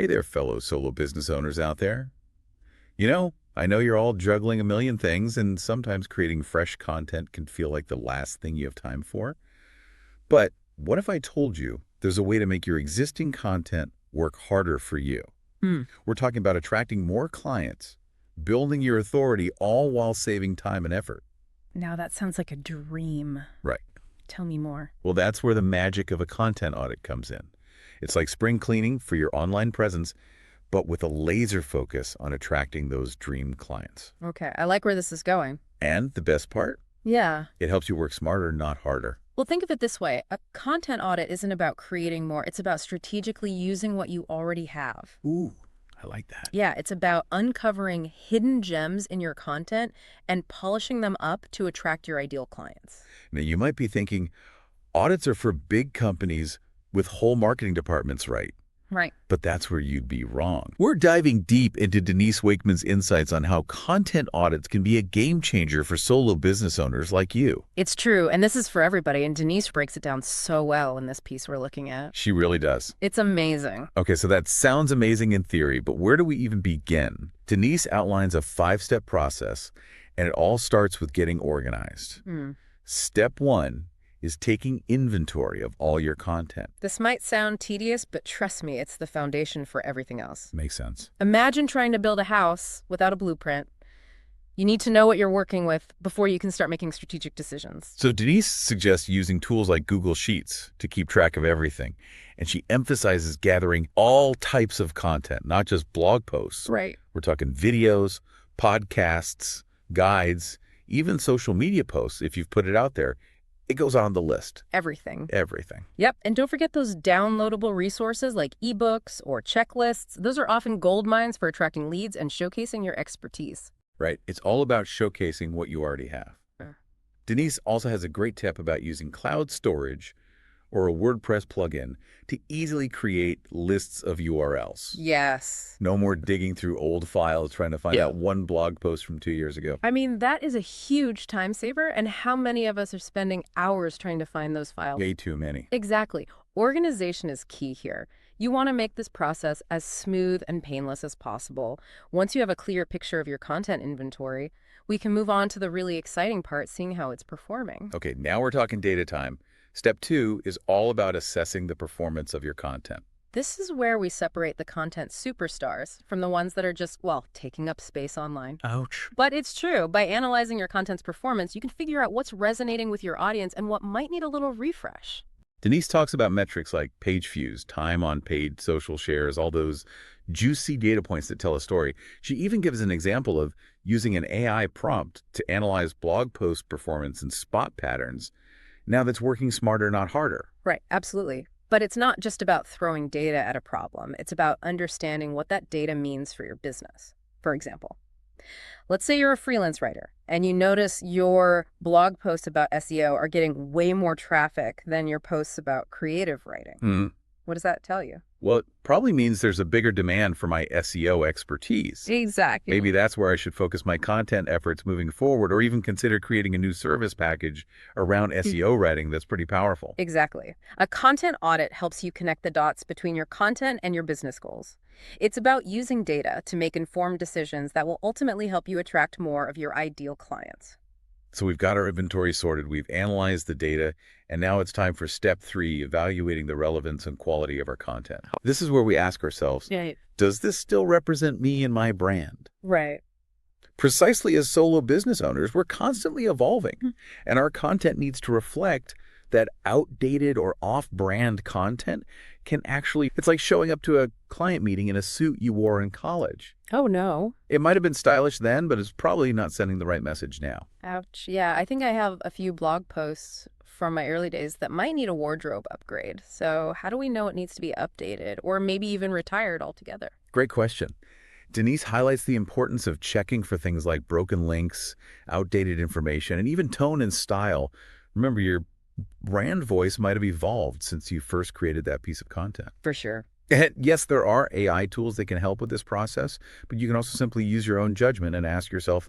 Hey there, fellow solo business owners out there. I know you're all juggling a million things, and sometimes creating fresh content can feel like the last thing you have time for. But what if I told you there's a way to make your existing content work harder for you? Hmm. We're talking about attracting more clients, building your authority, all while saving time and effort. Now that sounds like a dream. Right. Tell me more. Well, that's where the magic of a content audit comes in. It's like spring cleaning for your online presence, but with a laser focus on attracting those dream clients. Okay, I like where this is going. And the best part, Yeah. it helps you work smarter, not harder. Well, think of it this way. A content audit isn't about creating more. It's about strategically using what you already have. Ooh, I like that. Yeah, it's about uncovering hidden gems in your content and polishing them up to attract your ideal clients. Now, you might be thinking, audits are for big companies with whole marketing departments, right? Right. But that's where you'd be wrong. We're diving deep into Denise Wakeman's insights on how content audits can be a game changer for solo business owners like you. It's true, and this is for everybody, and Denise breaks it down so well in this piece we're looking at. She really does. It's amazing. Okay, so that sounds amazing in theory, but where do we even begin? Denise outlines a 5-step process, and it all starts with getting organized. Step 1 is taking inventory of all your content. This might sound tedious, but trust me, it's the foundation for everything else. Makes sense. Imagine trying to build a house without a blueprint. You need to know what you're working with before you can start making strategic decisions. So Denise suggests using tools like Google Sheets to keep track of everything. And she emphasizes gathering all types of content, not just blog posts. Right. We're talking videos, podcasts, guides, even social media posts if you've put it out there. It goes on the list. Everything. Everything. Yep, and don't forget those downloadable resources like ebooks or checklists. Those are often gold mines for attracting leads and showcasing your expertise. Right. It's all about showcasing what you already have. Denise also has a great tip about using cloud storage or a WordPress plugin to easily create lists of URLs. Yes. No more digging through old files trying to find out one blog post from 2 years ago. I mean, that is a huge time saver, and how many of us are spending hours trying to find those files? Way too many. Exactly. Organization is key here. You want to make this process as smooth and painless as possible. Once you have a clear picture of your content inventory, we can move on to the really exciting part, seeing how it's performing. Okay, now we're talking data time. Step 2 is all about assessing the performance of your content. This is where we separate the content superstars from the ones that are just, well, taking up space online. Ouch. But it's true. By analyzing your content's performance, you can figure out what's resonating with your audience and what might need a little refresh. Denise talks about metrics like page views, time on paid social shares, all those juicy data points that tell a story. She even gives an example of using an AI prompt to analyze blog post performance and spot patterns. Now that's working smarter, not harder. Right, absolutely. But it's not just about throwing data at a problem. It's about understanding what that data means for your business. For example, let's say you're a freelance writer and you notice your blog posts about SEO are getting way more traffic than your posts about creative writing. What does that tell you? Well, it probably means there's a bigger demand for my SEO expertise. Exactly. Maybe that's where I should focus my content efforts moving forward, or even consider creating a new service package around SEO writing that's pretty powerful. Exactly. A content audit helps you connect the dots between your content and your business goals. It's about using data to make informed decisions that will ultimately help you attract more of your ideal clients. So we've got our inventory sorted, we've analyzed the data, and now it's time for step 3, evaluating the relevance and quality of our content. This is where we ask ourselves, does this still represent me and my brand? Right. Precisely as solo business owners, we're constantly evolving, and our content needs to reflect that outdated or off-brand content can actually, it's like showing up to a client meeting in a suit you wore in college. Oh, no. It might have been stylish then, but it's probably not sending the right message now. Ouch. Yeah, I think I have a few blog posts from my early days that might need a wardrobe upgrade. So how do we know it needs to be updated or maybe even retired altogether? Great question. Denise highlights the importance of checking for things like broken links, outdated information, and even tone and style. Remember, your brand voice might have evolved since you first created that piece of content. For sure. And yes, there are AI tools that can help with this process, but you can also simply use your own judgment and ask yourself,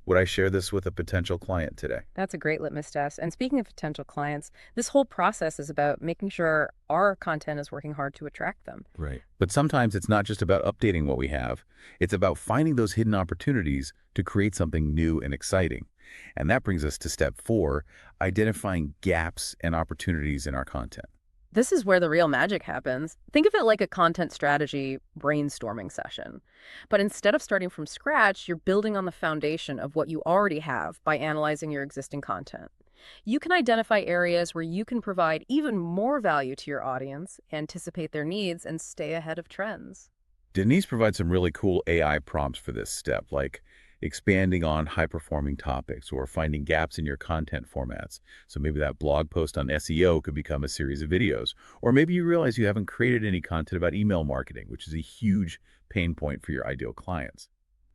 Would I share this with a potential client today? That's a great litmus test. And speaking of potential clients, this whole process is about making sure our content is working hard to attract them. Right. But sometimes it's not just about updating what we have. It's about finding those hidden opportunities to create something new and exciting. And that brings us to step 4, identifying gaps and opportunities in our content. This is where the real magic happens. Think of it like a content strategy brainstorming session. But instead of starting from scratch, you're building on the foundation of what you already have by analyzing your existing content. You can identify areas where you can provide even more value to your audience, anticipate their needs, and stay ahead of trends. Denise provides some really cool AI prompts for this step, like expanding on high-performing topics or finding gaps in your content formats. So maybe that blog post on SEO could become a series of videos. Or maybe you realize you haven't created any content about email marketing, which is a huge pain point for your ideal clients.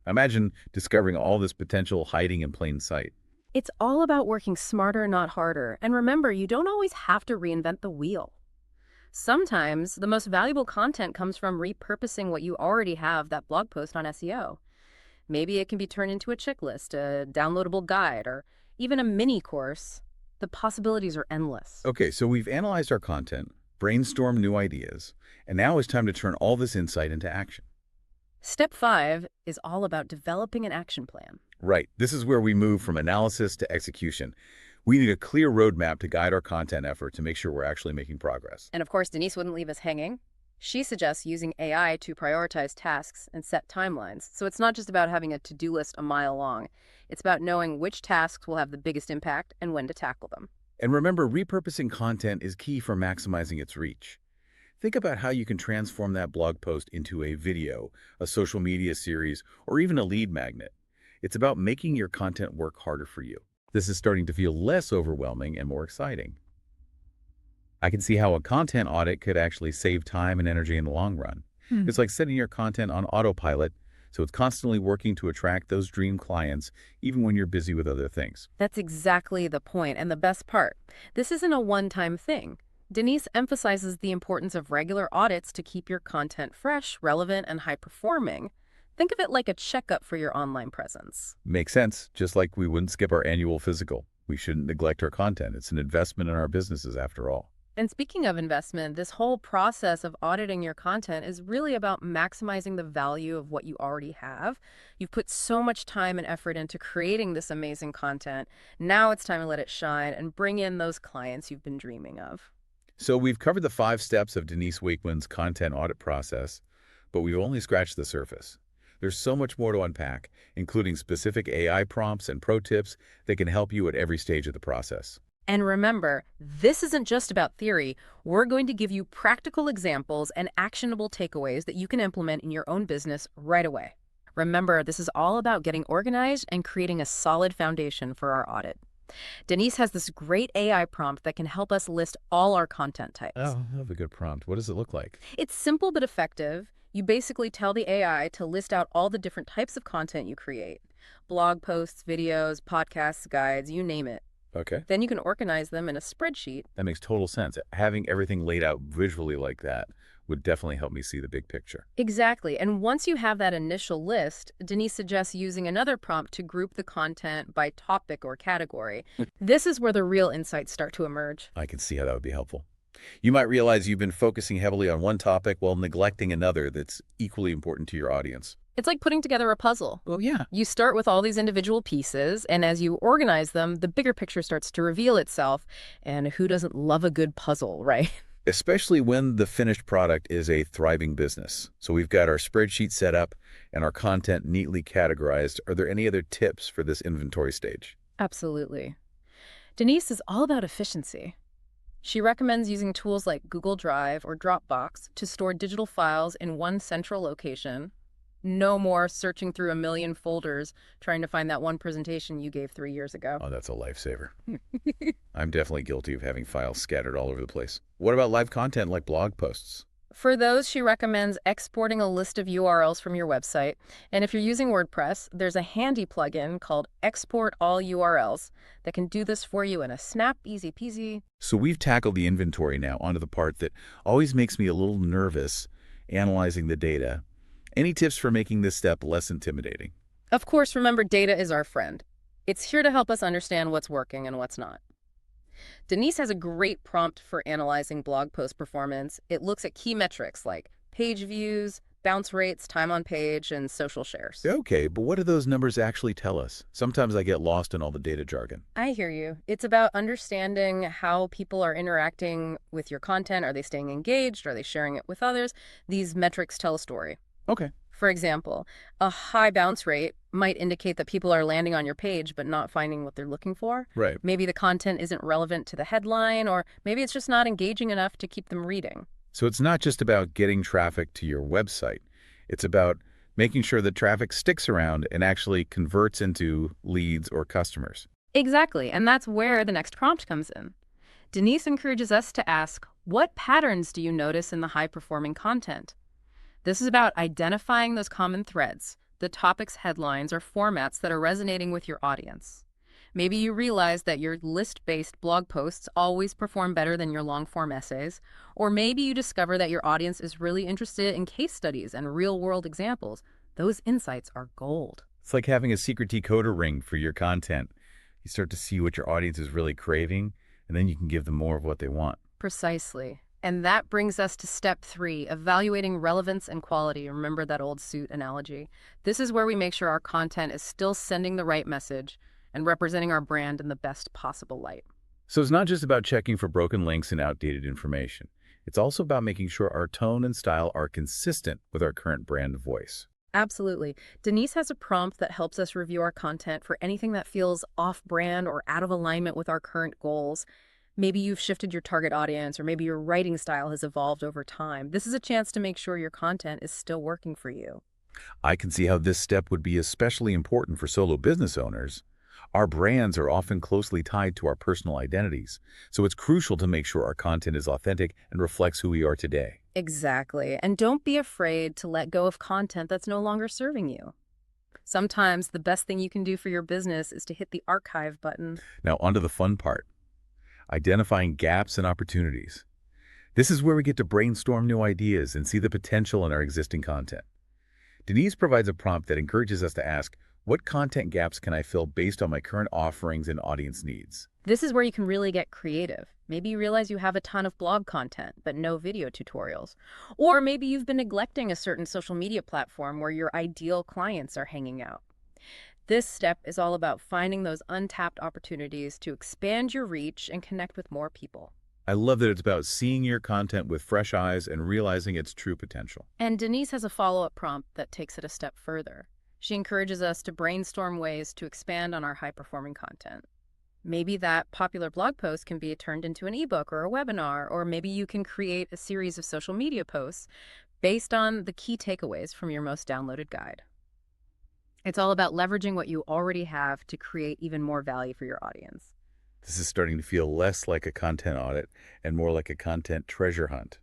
Imagine discovering all this potential hiding in plain sight. It's all about working smarter, not harder. And remember, you don't always have to reinvent the wheel. Sometimes the most valuable content comes from repurposing what you already have, that blog post on SEO. Maybe it can be turned into a checklist, a downloadable guide, or even a mini course. The possibilities are endless. Okay, so we've analyzed our content, brainstormed new ideas, and now it's time to turn all this insight into action. Step 5 is all about developing an action plan. Right. This is where we move from analysis to execution. We need a clear roadmap to guide our content effort to make sure we're actually making progress. And of course, Denise wouldn't leave us hanging. She suggests using AI to prioritize tasks and set timelines. So it's not just about having a to-do list a mile long. It's about knowing which tasks will have the biggest impact and when to tackle them. And remember, repurposing content is key for maximizing its reach. Think about how you can transform that blog post into a video, a social media series, or even a lead magnet. It's about making your content work harder for you. This is starting to feel less overwhelming and more exciting. I can see how a content audit could actually save time and energy in the long run. It's like setting your content on autopilot, so it's constantly working to attract those dream clients, even when you're busy with other things. That's exactly the point, and the best part. This isn't a one-time thing. Denise emphasizes the importance of regular audits to keep your content fresh, relevant, and high-performing. Think of it like a checkup for your online presence. Makes sense, just like we wouldn't skip our annual physical. We shouldn't neglect our content. It's an investment in our businesses after all. And speaking of investment, this whole process of auditing your content is really about maximizing the value of what you already have. You've put so much time and effort into creating this amazing content. Now it's time to let it shine and bring in those clients you've been dreaming of. So we've covered the 5 steps of Denise Wakeman's content audit process, but we've only scratched the surface. There's so much more to unpack, including specific AI prompts and pro tips that can help you at every stage of the process. And remember, this isn't just about theory. We're going to give you practical examples and actionable takeaways that you can implement in your own business right away. Remember, this is all about getting organized and creating a solid foundation for our audit. Denise has this great AI prompt that can help us list all our content types. Oh, I have a good prompt. What does it look like? It's simple but effective. You basically tell the AI to list out all the different types of content you create. Blog posts, videos, podcasts, guides, you name it. Okay. Then you can organize them in a spreadsheet. That makes total sense. Having everything laid out visually like that would definitely help me see the big picture. Exactly. And once you have that initial list, Denise suggests using another prompt to group the content by topic or category. This is where the real insights start to emerge. I can see how that would be helpful. You might realize you've been focusing heavily on one topic while neglecting another that's equally important to your audience. It's like putting together a puzzle. Well, yeah. You start with all these individual pieces, and as you organize them, the bigger picture starts to reveal itself. And who doesn't love a good puzzle, right? Especially when the finished product is a thriving business. So we've got our spreadsheet set up and our content neatly categorized. Are there any other tips for this inventory stage? Absolutely. Denise is all about efficiency. She recommends using tools like Google Drive or Dropbox to store digital files in one central location. No more searching through a million folders trying to find that one presentation you gave 3 years ago. Oh, that's a lifesaver. I'm definitely guilty of having files scattered all over the place. What about live content like blog posts? For those, she recommends exporting a list of URLs from your website. And if you're using WordPress, there's a handy plugin called Export All URLs that can do this for you in a snap, easy peasy. So we've tackled the inventory now onto the part that always makes me a little nervous, analyzing the data. Any tips for making this step less intimidating? Of course, remember, data is our friend. It's here to help us understand what's working and what's not. Denise has a great prompt for analyzing blog post performance. It looks at key metrics like page views, bounce rates, time on page, and social shares. Okay, but what do those numbers actually tell us? Sometimes I get lost in all the data jargon. I hear you. It's about understanding how people are interacting with your content. Are they staying engaged? Are they sharing it with others? These metrics tell a story. Okay. For example, a high bounce rate might indicate that people are landing on your page but not finding what they're looking for. Right. Maybe the content isn't relevant to the headline, or maybe it's just not engaging enough to keep them reading. So it's not just about getting traffic to your website. It's about making sure that traffic sticks around and actually converts into leads or customers. Exactly, and that's where the next prompt comes in. Denise encourages us to ask, what patterns do you notice in the high-performing content? This is about identifying those common threads, the topics, headlines, or formats that are resonating with your audience. Maybe you realize that your list-based blog posts always perform better than your long-form essays, or maybe you discover that your audience is really interested in case studies and real-world examples. Those insights are gold. It's like having a secret decoder ring for your content. You start to see what your audience is really craving, and then you can give them more of what they want. Precisely. And that brings us to step 3, evaluating relevance and quality. Remember that old suit analogy? This is where we make sure our content is still sending the right message and representing our brand in the best possible light. So it's not just about checking for broken links and outdated information. It's also about making sure our tone and style are consistent with our current brand voice. Absolutely. Denise has a prompt that helps us review our content for anything that feels off-brand or out of alignment with our current goals. Maybe you've shifted your target audience, or maybe your writing style has evolved over time. This is a chance to make sure your content is still working for you. I can see how this step would be especially important for solo business owners. Our brands are often closely tied to our personal identities, so it's crucial to make sure our content is authentic and reflects who we are today. Exactly. And don't be afraid to let go of content that's no longer serving you. Sometimes the best thing you can do for your business is to hit the archive button. Now, onto the fun part, identifying gaps and opportunities. This is where we get to brainstorm new ideas and see the potential in our existing content. Denise provides a prompt that encourages us to ask, what content gaps can I fill based on my current offerings and audience needs? This is where you can really get creative. Maybe you realize you have a ton of blog content, but no video tutorials. Or maybe you've been neglecting a certain social media platform where your ideal clients are hanging out. This step is all about finding those untapped opportunities to expand your reach and connect with more people. I love that it's about seeing your content with fresh eyes and realizing its true potential. And Denise has a follow-up prompt that takes it a step further. She encourages us to brainstorm ways to expand on our high-performing content. Maybe that popular blog post can be turned into an ebook or a webinar, or maybe you can create a series of social media posts based on the key takeaways from your most downloaded guide. It's all about leveraging what you already have to create even more value for your audience. This is starting to feel less like a content audit and more like a content treasure hunt.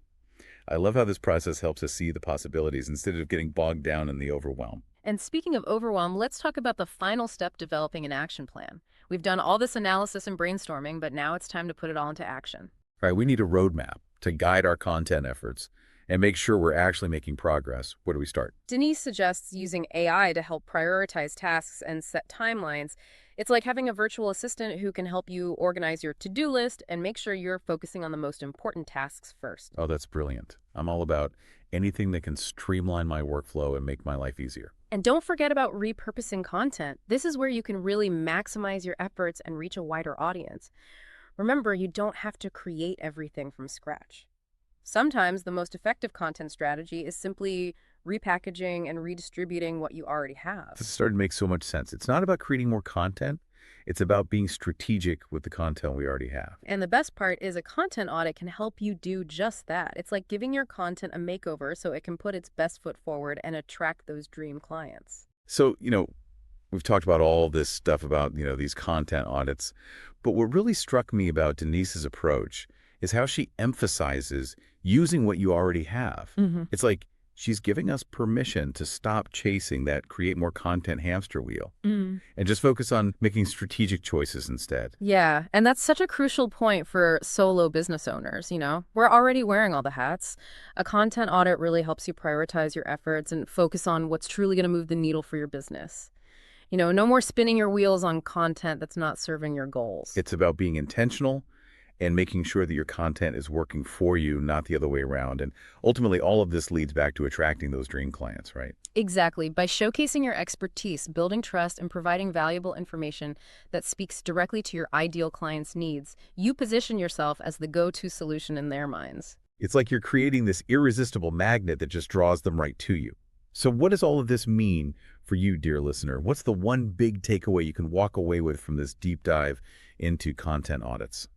I love how this process helps us see the possibilities instead of getting bogged down in the overwhelm. And speaking of overwhelm, let's talk about the final step, developing an action plan. We've done all this analysis and brainstorming, but now it's time to put it all into action. All right, we need a roadmap to guide our content efforts and make sure we're actually making progress. Where do we start? Denise suggests using AI to help prioritize tasks and set timelines. It's like having a virtual assistant who can help you organize your to-do list and make sure you're focusing on the most important tasks first. Oh, that's brilliant. I'm all about anything that can streamline my workflow and make my life easier. And don't forget about repurposing content. This is where you can really maximize your efforts and reach a wider audience. Remember, you don't have to create everything from scratch. Sometimes the most effective content strategy is simply repackaging and redistributing what you already have. This is starting to make so much sense. It's not about creating more content. It's about being strategic with the content we already have. And the best part is a content audit can help you do just that. It's like giving your content a makeover so it can put its best foot forward and attract those dream clients. So, we've talked about all this stuff about, these content audits, but what really struck me about Denise's approach is how she emphasizes using what you already have. It's like she's giving us permission to stop chasing that create more content hamster wheel and just focus on making strategic choices instead. Yeah, and that's such a crucial point for solo business owners, We're already wearing all the hats. A content audit really helps you prioritize your efforts and focus on what's truly going to move the needle for your business. No more spinning your wheels on content that's not serving your goals. It's about being intentional and making sure that your content is working for you, not the other way around. And ultimately, all of this leads back to attracting those dream clients, right? Exactly. By showcasing your expertise, building trust, and providing valuable information that speaks directly to your ideal client's needs, you position yourself as the go-to solution in their minds. It's like you're creating this irresistible magnet that just draws them right to you. So what does all of this mean for you, dear listener? What's the one big takeaway you can walk away with from this deep dive into content audits?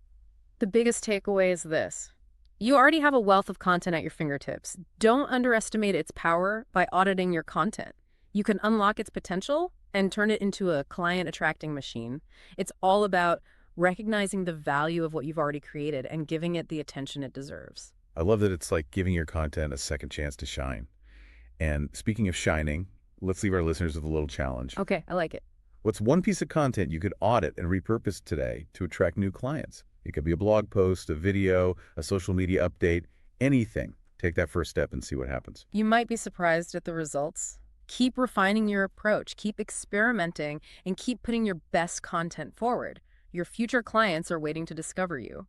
The biggest takeaway is this. You already have a wealth of content at your fingertips. Don't underestimate its power by auditing your content. You can unlock its potential and turn it into a client-attracting machine. It's all about recognizing the value of what you've already created and giving it the attention it deserves. I love that it's like giving your content a second chance to shine. And speaking of shining, let's leave our listeners with a little challenge. Okay, I like it. What's one piece of content you could audit and repurpose today to attract new clients? It could be a blog post, a video, a social media update, anything. Take that first step and see what happens. You might be surprised at the results. Keep refining your approach, keep experimenting, and keep putting your best content forward. Your future clients are waiting to discover you.